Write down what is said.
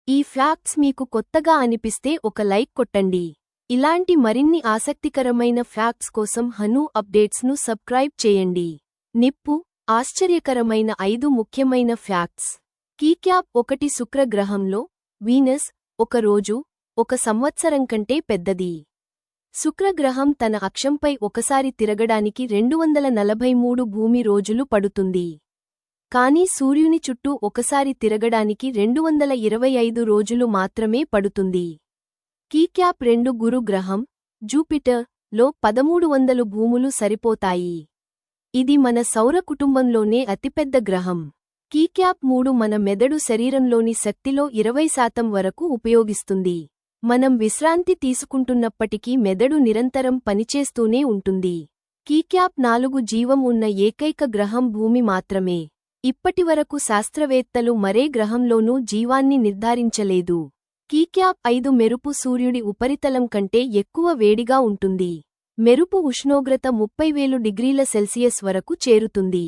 ఈ ఫ్యాక్ట్స్ మీకు కొత్తగా అనిపిస్తే ఒక లైక్ కొట్టండి. ఇలాంటి మరిన్ని ఆసక్తికరమైన ఫ్యాక్ట్స్ కోసం హను అప్డేట్స్ను సబ్స్క్రైబ్ చేయండి. నిప్పు ఆశ్చర్యకరమైన 5 ముఖ్యమైన ఫ్యాక్ట్స్. కీక్యాప్ 1 శుక్రగ్రహంలో వీనస్ ఒక రోజు ఒక సంవత్సరం కంటే పెద్దది. శుక్రగ్రహం తన అక్షంపై ఒకసారి తిరగడానికి 243 భూమి రోజులు పడుతుంది. కానీ సూర్యుని చుట్టూ ఒకసారి తిరగడానికి 225 రోజులు మాత్రమే పడుతుంది. కీక్యాప్ 2 గురు గ్రహం జూపిటర్ లో 1300 భూములు సరిపోతాయి. ఇది మన సౌర కుటుంబంలోనే అతిపెద్ద గ్రహం. కీక్యాప్ 3 మన మెదడు శరీరంలోని శక్తిలో 20% వరకు ఉపయోగిస్తుంది. మనం విశ్రాంతి తీసుకుంటున్నప్పటికీ మెదడు నిరంతరం పనిచేస్తూనే ఉంటుంది. కీక్యాప్ 4 జీవం ఉన్న ఏకైక గ్రహం భూమి మాత్రమే. ఇప్పటివరకు శాస్త్రవేత్తలు మరే గ్రహంలోనూ జీవాన్ని నిర్ధారించలేదు. కీక్యాప్ 5 మెరుపు సూర్యుడి ఉపరితలం కంటే ఎక్కువ వేడిగా ఉంటుంది. మెరుపు ఉష్ణోగ్రత 30,000 డిగ్రీల సెల్సియస్ వరకు చేరుతుంది.